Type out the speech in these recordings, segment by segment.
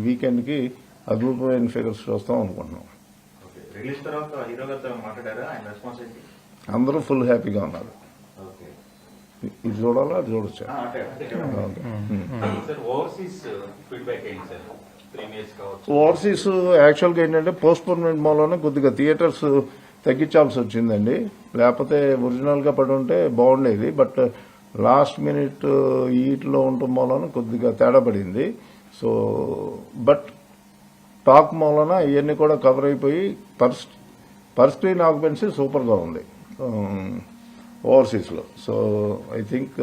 Weekend కి అద్భుతమైన figures చూస్తాం అనుకుంటున్నాం. రిలీజ్ తర్వాత హీరో గారితో మాట్లాడారా? ఆయన రెస్పాన్స్ ఏంటి? అందరూ ఫుల్ హ్యాపీగా ఉన్నారు. ఇది చూడాలా అది చూడొచ్చా? ఓవర్సీస్ యాక్చువల్గా ఏంటంటే పోస్ట్పోన్మెంట్ మూలనే కొద్దిగా థియేటర్స్ తగ్గించాల్సి వచ్చిందండి. లేకపోతే ఒరిజినల్ గా పడి ఉంటే బాగుండేది. బట్ లాస్ట్ మినిట్ ఈట్లో ఉండటం మూలన కొద్దిగా తేడా పడింది. సో బట్ టాక్ మూలన ఇవన్నీ కూడా కవర్ అయిపోయి పర్ స్క్రీన్ ఆక్యుపెన్సీ సూపర్గా ఉంది ఓవర్సీస్లో. సో ఐ థింక్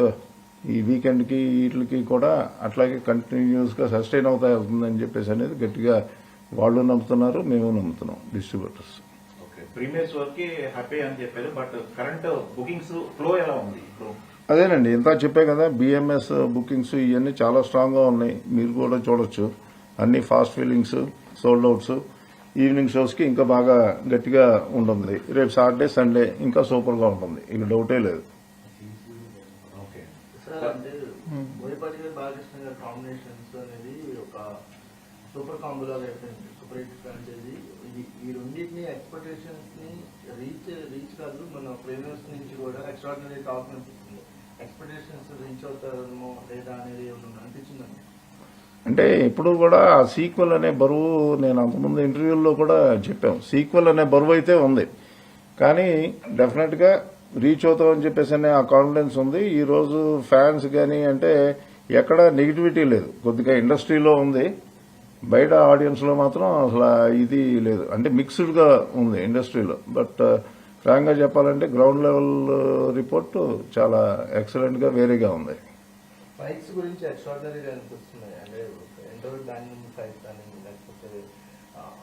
ఈ వీకెండ్కి వీటికి కూడా అట్లాగే కంటిన్యూస్గా సస్టైన్ అవుతుందని చెప్పేసి అనేది గట్టిగా వాళ్ళు నమ్ముతున్నారు, మేము నమ్ముతున్నాం డిస్ట్రిబ్యూటర్స్. ప్రీమియర్స్ వరకు హ్యాపీ అని చెప్పారు. బట్ కరెంట్ బుకింగ్స్ ఫ్లో ఎలా ఉంది? అదేనండి ఇంత చెప్పే కదా, బిఎంఎస్ బుకింగ్స్ ఇవన్నీ చాలా స్ట్రాంగ్ గా ఉన్నాయి. మీరు కూడా చూడొచ్చు, అన్ని fast feelings, sold outs. Evening shows కి ఇంకా బాగా గట్టిగా ఉంటుంది. రేపు సాటర్డే సండే ఇంకా సూపర్ గా ఉంటుంది, ఇక డౌటే లేదు. సూపర్ కాంబో లాగా అయిపోయింది. సూపర్ హిట్ ఫ్రాంచైజీ ఈ రెండింటిని ఎక్స్పెక్టేషన్స్ ని రీచ్ కాదు, మన ప్రీమియర్స్ నుంచి కూడా ఎక్స్ట్రాడినరీ టాక్ అనిపిస్తుంది. ఎక్స్పెక్టేషన్స్ రీచ్ అవుతారేమో లేదా అనేది అనిపించిందండి. అంటే ఇప్పుడు కూడా ఆ సీక్వెల్ అనే బరువు, నేను అంతకుముందు ఇంటర్వ్యూల్లో కూడా చెప్పాం, సీక్వెల్ అనే బరువు అయితే ఉంది. కానీ డెఫినెట్ గా రీచ్ అవుతామని చెప్పేసి అనే ఆ కాన్ఫిడెన్స్ ఉంది. ఈ రోజు ఫ్యాన్స్ కానీ అంటే ఎక్కడ నెగిటివిటీ లేదు. కొద్దిగా ఇండస్ట్రీలో ఉంది, బయట ఆడియన్స్ లో మాత్రం అసలు ఇది లేదు. అంటే మిక్స్డ్ గా ఉంది ఇండస్ట్రీలో. బట్ ఫ్రాంక్ గా చెప్పాలంటే గ్రౌండ్ లెవెల్ రిపోర్ట్ చాలా ఎక్సలెంట్ గా వేరేగా ఉంది. ఫైట్స్ గురించి ఎక్స్ట్రాడినరీగా అనిపిస్తున్నాయి. అంటే ఎంటర్ బ్యాంగింగ్ ఫైట్ కానీ లేకపోతే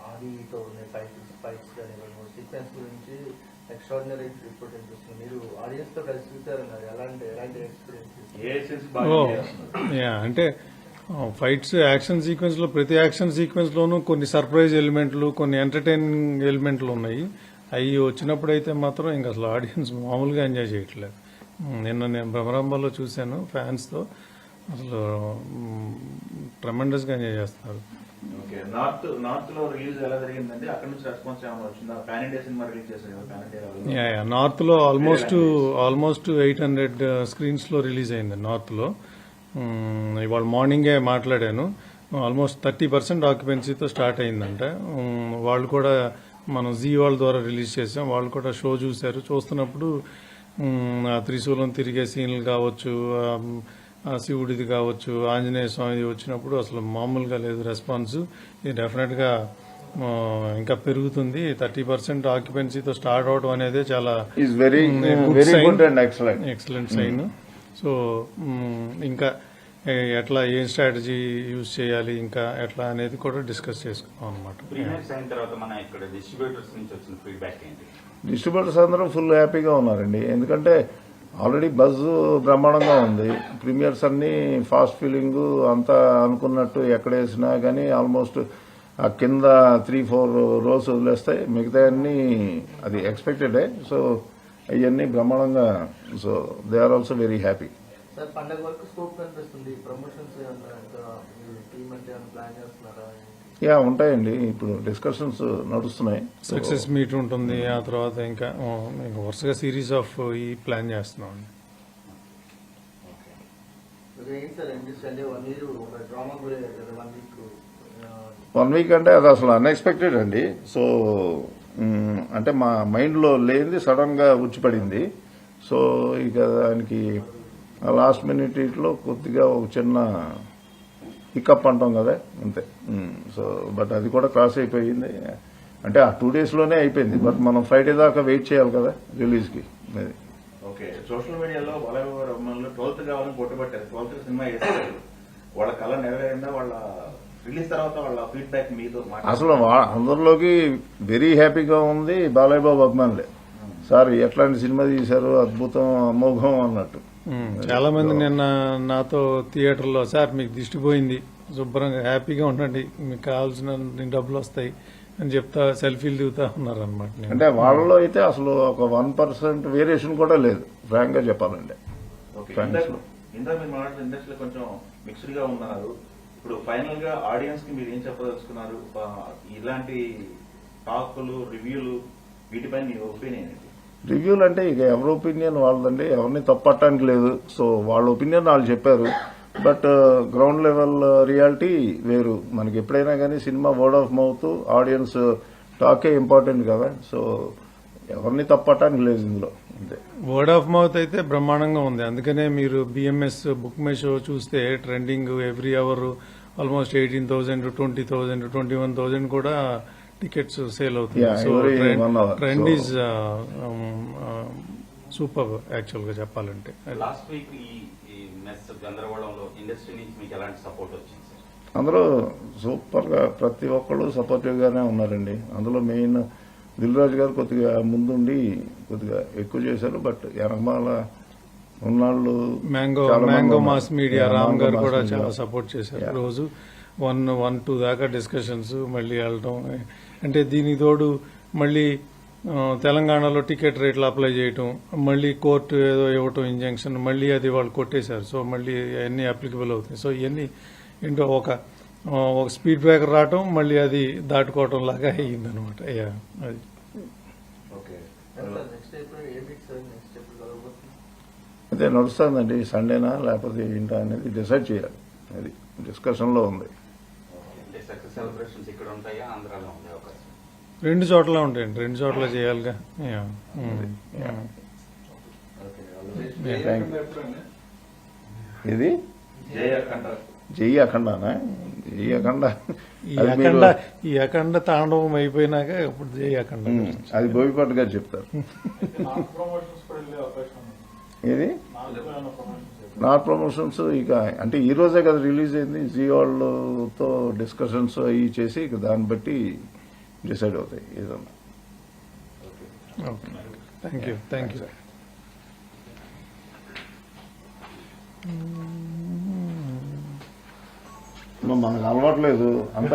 ఆడితో ఫైట్స్ కానీ సీక్వెన్స్ గురించి ఎక్స్ట్రాడినరీ రిపోర్ట్ అనిపిస్తుంది. మీరు ఆడియన్స్ తో కలిసి చూసారన్నారు, ఎలాంటి ఎక్స్పీరియన్స్? అంటే ఫైట్స్ యాక్షన్ సీక్వెన్స్ లో, ప్రతి యాక్షన్ సీక్వెన్స్ లోనూ కొన్ని సర్ప్రైజ్ ఎలిమెంట్లు, కొన్ని ఎంటర్టైనింగ్ ఎలిమెంట్లు ఉన్నాయి. అవి వచ్చినప్పుడు అయితే మాత్రం ఇంకా అసలు ఆడియన్స్ మామూలుగా ఎంజాయ్ చేయట్లేదు. నిన్న నేను భ్రమరాంబలో చూశాను, ఫ్యాన్స్ తో అసలు ట్రెమెండస్ గా ఎంజాయ్ చేస్తున్నారు. నార్త్ లో రిలీజ్ ఎలా జరిగిందంటే అక్కడ నుంచి రెస్పాన్స్ ఏమైనా వచ్చిందా? పాన్ ఇండియా సినిమా రిలీజ్ చేశారు. నార్త్ లో ఆల్మోస్ట్ 800 స్క్రీన్స్ లో రిలీజ్ అయింది నార్త్ లో. ఇవాళ మార్నింగే మాట్లాడాను, ఆల్మోస్ట్ 30% ఆక్యుపెన్సీతో స్టార్ట్ అయిందంట. వాళ్ళు కూడా మనం జీ వాళ్ళ ద్వారా రిలీజ్ చేసాం, వాళ్ళు కూడా షో చూశారు. చూస్తున్నప్పుడు ఆ త్రిశూలం తిరిగే సీన్లు కావచ్చు, శివుడిది కావచ్చు, ఆంజనేయ స్వామిది వచ్చినప్పుడు అసలు మామూలుగా లేదు రెస్పాన్స్. ఇది డెఫినెట్ గా ఇంకా పెరుగుతుంది. 30% ఆక్యుపెన్సీతో స్టార్ట్ అవడం అనేది చాలా ఎక్సలెంట్ సైన్. సో ఇంకా ఎట్లా ఏం స్ట్రాటజీ యూజ్ చేయాలి, ఇంకా ఎట్లా అనేది కూడా డిస్కస్ చేసుకున్నాం అనమాట. డిస్ట్రిబ్యూటర్స్ అందరూ ఫుల్ హ్యాపీగా ఉన్నారండి. ఎందుకంటే ఆల్రెడీ బజ్ బ్రహ్మాండంగా ఉంది. ప్రీమియర్స్ అన్ని ఫాస్ట్ ఫీలింగ్ అంతా అనుకున్నట్టు ఎక్కడ వేసినా కానీ ఆల్మోస్ట్ ఆ కింద 3-4 రోస్ వదిలేస్తాయి, మిగతా అన్ని అది ఎక్స్పెక్టెడే. సో అవన్నీ బ్రహ్మాండంగా. So they are also very happy. Sir పండగ వరకు స్కోప్ కనిపిస్తుంది. ప్రమోషన్స్ ప్లాన్ చేస్తున్నారా? యా ఉంటాయండి, ఇప్పుడు డిస్కషన్స్ నడుస్తున్నాయి. సక్సెస్ మీట్ ఉంటుంది, ఆ తర్వాత ఇంకా వరుసగా సిరీస్ ఆఫ్ ఈ ప్లాన్ చేస్తున్నాం. వన్ వీక్ అంటే అది అసలు అన్ఎక్స్పెక్టెడ్ అండి. సో అంటే మా మైండ్ లో లేనిది సడన్ గా వచ్చిపడింది. సో ఇక దానికి లాస్ట్ మినిట్ లో కొద్దిగా ఒక చిన్న పికప్ అంటాం కదా, అంతే. సో బట్ అది కూడా క్రాస్ అయిపోయింది. అంటే ఆ 2 days లోనే అయిపోయింది. బట్ మనం ఫ్రైడే దాకా వెయిట్ చేయాలి కదా రిలీజ్ కి. అది ఓకే. సోషల్ మీడియాలో బాలయ్య 12th కావాలని పోటీపట్టారు. 12th సినిమా చేస్తారు, వాళ్ళ కళ నెరవేరిందా? వాళ్ళ రిలీజ్ తర్వాత వాళ్ళ ఫీడ్బ్యాక్ మీతో అసలు అందరిలోకి వెరీ హ్యాపీగా ఉంది. బాలయ్య బాబు అభిమానులే, సార్ ఎట్లాంటి సినిమా తీశారు, అద్భుతం, అమోఘం అన్నట్టు. చాలా మంది నిన్న నాతో థియేటర్ లో, సార్ మీకు దిష్టి పోయింది, శుభ్రంగా హ్యాపీగా ఉండండి, మీకు కావాల్సిన డబ్బులు వస్తాయి అని చెప్తా సెల్ఫీలు దిగుతా ఉన్నారు అనమాట. అంటే వాళ్ళలో అయితే అసలు ఒక 1% వేరియేషన్ కూడా లేదు, ఫ్రాంక్ గా చెప్పాలంటే. ఇండస్ట్రీలో కొంచెం మిక్స్డ్ గా ఉన్నారు. ఇప్పుడు ఫైనల్ గా ఆడియన్స్ కి మీరు ఏం చెప్పదలుచుకున్నారు? ఇలాంటి టాకులు, రివ్యూలు వీటిపైన మీ ఒపీనియన్ ఏంటి? రివ్యూలు అంటే ఇక ఎవరి ఒపీనియన్ వాళ్ళదండి, ఎవరిని తప్పట్టడానికి లేదు. సో వాళ్ళ ఒపీనియన్ వాళ్ళు చెప్పారు. బట్ గ్రౌండ్ లెవెల్ రియాలిటీ వేరు. మనకి ఎప్పుడైనా కానీ cinema word of mouth, audience టాకే ఇంపార్టెంట్ కదా. సో ఎవరిని తప్పట్టడానికి లేదు ఇందులో, అంతే. వర్డ్ ఆఫ్ మౌత్ అయితే బ్రహ్మాండంగా ఉంది. అందుకనే మీరు బిఎంఎస్ బుక్ మై షో చూస్తే ట్రెండింగ్ ఎవ్రీ అవర్ ఆల్మోస్ట్ 18,000, 20,000, 21,000 కూడా టికెట్స్ సేల్ అవుతుంది. Yeah, so every 1 hour. Trend So- is super actual గా చెప్పాలంటే. లాస్ట్ వీక్ ఈ మెస్ గందరగోళంలో ఇండస్ట్రీ నుంచి మీకు ఎలాంటి సపోర్ట్ వచ్చింది సార్? అందులో సూపర్ గా ప్రతి ఒక్కళ్ళు సపోర్టివ్ గానే ఉన్నారండి. అందులో మెయిన్ దిల్ రాజు గారు కొద్దిగా ముందుండి కొద్దిగా ఎక్కువ చేశారు. బట్ వెనకమాల ఉన్నాళ్ళు మ్యాంగో చాలా మంది మ్యాంగో ఉన్నారు. Mass media Yeah, Ram Mango గారు Mass కూడా Media. చాలా సపోర్ట్ చేశారు. Yeah. రోజు 1-2 దాకా డిస్కషన్స్, మళ్ళీ వెళ్ళటం. అంటే దీనికి తోడు మళ్ళీ తెలంగాణలో టికెట్ రేట్లు అప్లై చేయటం, మళ్ళీ కోర్టు ఏదో ఇవ్వటం ఇంజంక్షన్, మళ్ళీ అది వాళ్ళు కొట్టేశారు. సో మళ్ళీ అన్ని అప్లికబుల్ అవుతాయి. సో ఇవన్నీ ఏంటో ఒక స్పీడ్ బ్రేకర్ రావటం, మళ్ళీ అది దాటుకోవటం లాగా అయ్యిందనమాట. అది ఓకే. నెక్స్ట్ ఎప్పుడు ఏ వీక్ సార్ నెక్స్ట్ ఎప్పుడు కలగబోతుంది? అదే నడుస్తుందండి. సండేనా లేకపోతే ఏంటా అనేది డిసైడ్ చేయాలి. అది డిస్కషన్ లో ఉంది. అంటే సక్సెస్ సెలబ్రేషన్స్ ఇక్కడ ఉంటాయా, ఆంధ్రాలో ఉండే అవకాశం? 2 చోట్ల ఉంటాయండి, 2 చోట్ల చేయాలిగా. Yeah. Okay. All the best. Yeah, thank you. ఇది జై అఖండ. జై అఖండానా? జై అఖండ ఈ అది మీరు అఖండ ఈ అఖండ తాండవం అయిపోయినాక ఇప్పుడు జై అఖండ. అది బోయపాటి గారు చెప్తారు. ఇది నాట్ ప్రమోషన్స్ ఇక అంటే ఈ రోజే కదా రిలీజ్ అయింది. జీ వాళ్ళతో డిస్కషన్స్ అవి చేసి ఇక దాన్ని బట్టి డిసైడ్ అవుతాయి ఏదన్నా. Okay, thank you. మనకు అలవాట్లేదు అంత